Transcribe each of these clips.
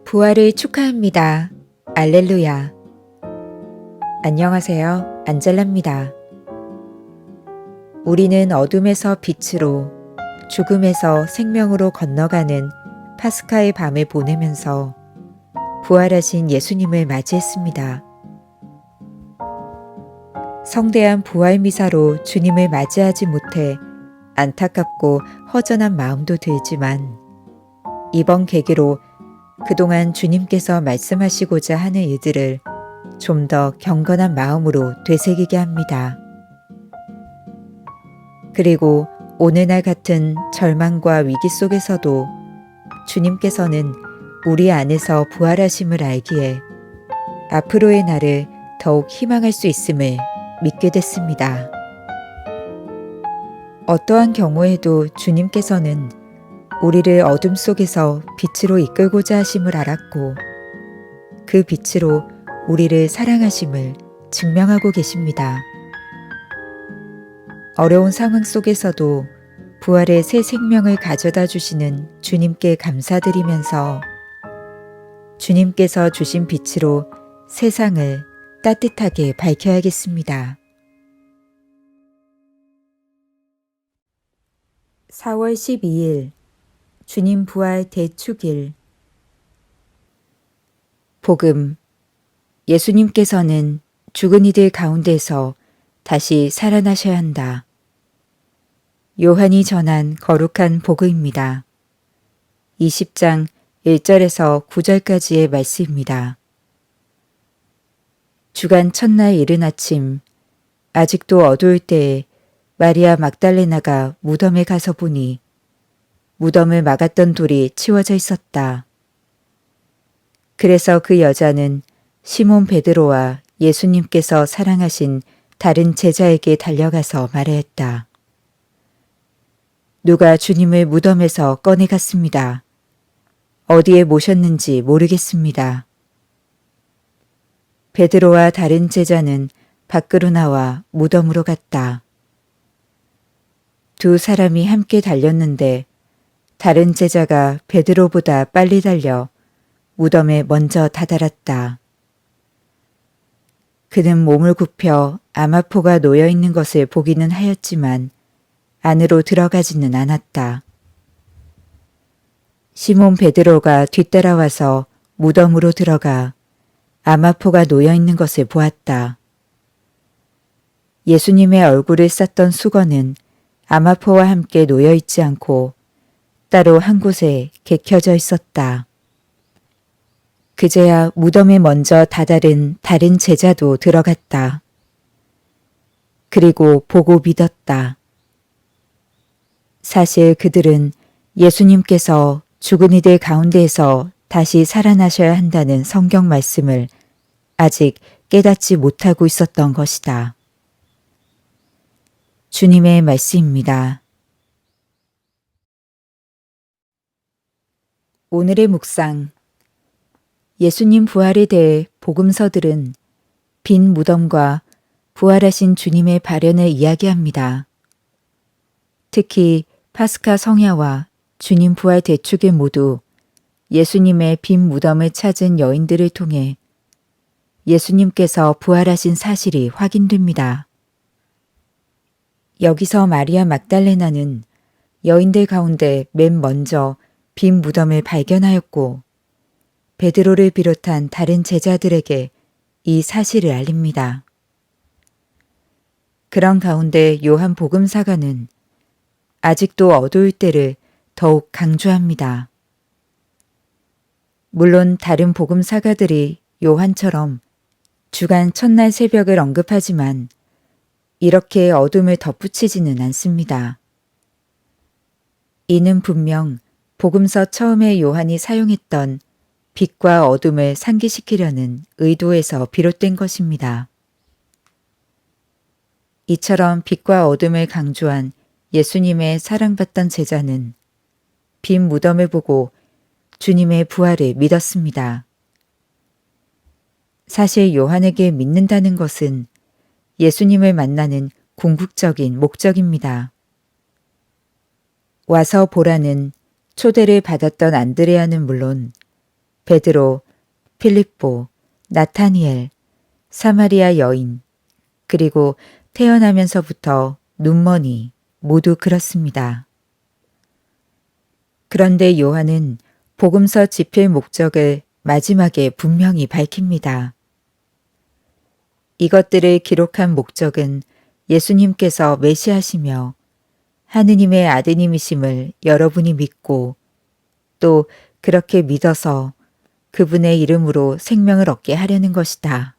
부활을 축하합니다. 알렐루야. 안녕하세요. 안젤라입니다. 우리는 어둠에서 빛으로, 죽음에서 생명으로 건너가는 파스카의 밤을 보내면서 부활하신 예수님을 맞이했습니다. 성대한 부활 미사로 주님을 맞이하지 못해 안타깝고 허전한 마음도 들지만 이번 계기로 그동안 주님께서 말씀하시고자 하는 일들을 좀 더 경건한 마음으로 되새기게 합니다. 그리고 오늘날 같은 절망과 위기 속에서도 주님께서는 우리 안에서 부활하심을 알기에 앞으로의 날을 더욱 희망할 수 있음을 믿게 됐습니다. 어떠한 경우에도 주님께서는 우리를 어둠 속에서 빛으로 이끌고자 하심을 알았고 그 빛으로 우리를 사랑하심을 증명하고 계십니다. 어려운 상황 속에서도 부활의 새 생명을 가져다 주시는 주님께 감사드리면서 주님께서 주신 빛으로 세상을 따뜻하게 밝혀야겠습니다. 4월 12일 주님 부활 대축일. 복음. 예수님께서는 죽은 이들 가운데서 다시 살아나셔야 한다. 요한이 전한 거룩한 복음입니다. 20장 1절에서 9절까지의 말씀입니다. 주간 첫날 이른 아침, 아직도 어두울 때에 마리아 막달레나가 무덤에 가서 보니 무덤을 막았던 돌이 치워져 있었다. 그래서 그 여자는 시몬 베드로와 예수님께서 사랑하신 다른 제자에게 달려가서 말했다. 누가 주님을 무덤에서 꺼내갔습니다. 어디에 모셨는지 모르겠습니다. 베드로와 다른 제자는 밖으로 나와 무덤으로 갔다. 두 사람이 함께 달렸는데 다른 제자가 베드로보다 빨리 달려 무덤에 먼저 다다랐다. 그는 몸을 굽혀 암화포가 놓여 있는 것을 보기는 하였지만 안으로 들어가지는 않았다. 시몬 베드로가 뒤따라와서 무덤으로 들어가 암화포가 놓여 있는 것을 보았다. 예수님의 얼굴을 쌌던 수건은 암화포와 함께 놓여 있지 않고 따로 한 곳에 개켜져 있었다. 그제야 무덤에 먼저 다다른 다른 제자도 들어갔다. 그리고 보고 믿었다. 사실 그들은 예수님께서 죽은 이들 가운데에서 다시 살아나셔야 한다는 성경 말씀을 아직 깨닫지 못하고 있었던 것이다. 주님의 말씀입니다. 오늘의 묵상. 예수님 부활에 대해 복음서들은 빈 무덤과 부활하신 주님의 발현을 이야기합니다. 특히 파스카 성야와 주님 부활 대축일 모두 예수님의 빈 무덤을 찾은 여인들을 통해 예수님께서 부활하신 사실이 확인됩니다. 여기서 마리아 막달레나는 여인들 가운데 맨 먼저 빈 무덤을 발견하였고 베드로를 비롯한 다른 제자들에게 이 사실을 알립니다. 그런 가운데 요한 복음사가는 아직도 어두울 때를 더욱 강조합니다. 물론 다른 복음사가들이 요한처럼 주간 첫날 새벽을 언급하지만 이렇게 어둠을 덧붙이지는 않습니다. 이는 분명 복음서 처음에 요한이 사용했던 빛과 어둠을 상기시키려는 의도에서 비롯된 것입니다. 이처럼 빛과 어둠을 강조한 예수님의 사랑받던 제자는 빈 무덤을 보고 주님의 부활을 믿었습니다. 사실 요한에게 믿는다는 것은 예수님을 만나는 궁극적인 목적입니다. 와서 보라는 초대를 받았던 안드레아는 물론 베드로, 필립보, 나타니엘, 사마리아 여인, 그리고 태어나면서부터 눈머니 모두 그렇습니다. 그런데 요한은 복음서 집필 목적을 마지막에 분명히 밝힙니다. 이것들을 기록한 목적은 예수님께서 메시아시며 하느님의 아드님이심을 여러분이 믿고 또 그렇게 믿어서 그분의 이름으로 생명을 얻게 하려는 것이다.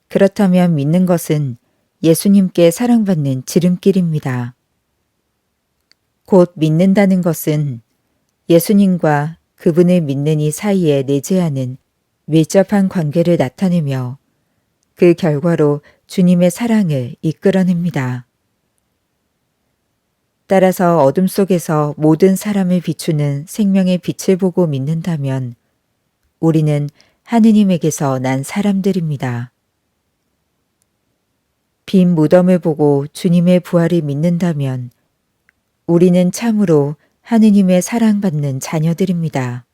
그렇다면 믿는 것은 예수님께 사랑받는 지름길입니다. 곧 믿는다는 것은 예수님과 그분을 믿는 이 사이에 내재하는 밀접한 관계를 나타내며 그 결과로 주님의 사랑을 이끌어냅니다. 따라서 어둠 속에서 모든 사람을 비추는 생명의 빛을 보고 믿는다면 우리는 하느님에게서 난 사람들입니다. 빈 무덤을 보고 주님의 부활을 믿는다면 우리는 참으로 하느님의 사랑받는 자녀들입니다.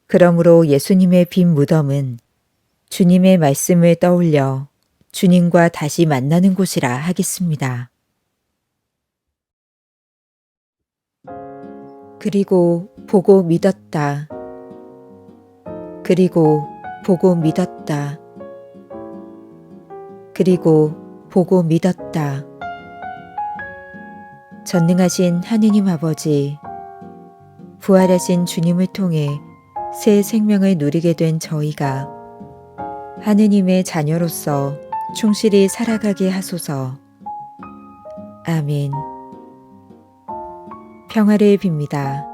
그러므로 예수님의 빈 무덤은 주님의 말씀을 떠올려 주님과 다시 만나는 곳이라 하겠습니다. 그리고 보고 믿었다. 그리고 보고 믿었다. 그리고 보고 믿었다. 전능하신 하느님 아버지, 부활하신 주님을 통해 새 생명을 누리게 된 저희가 하느님의 자녀로서 충실히 살아가게 하소서. 아멘. 평화를 빕니다.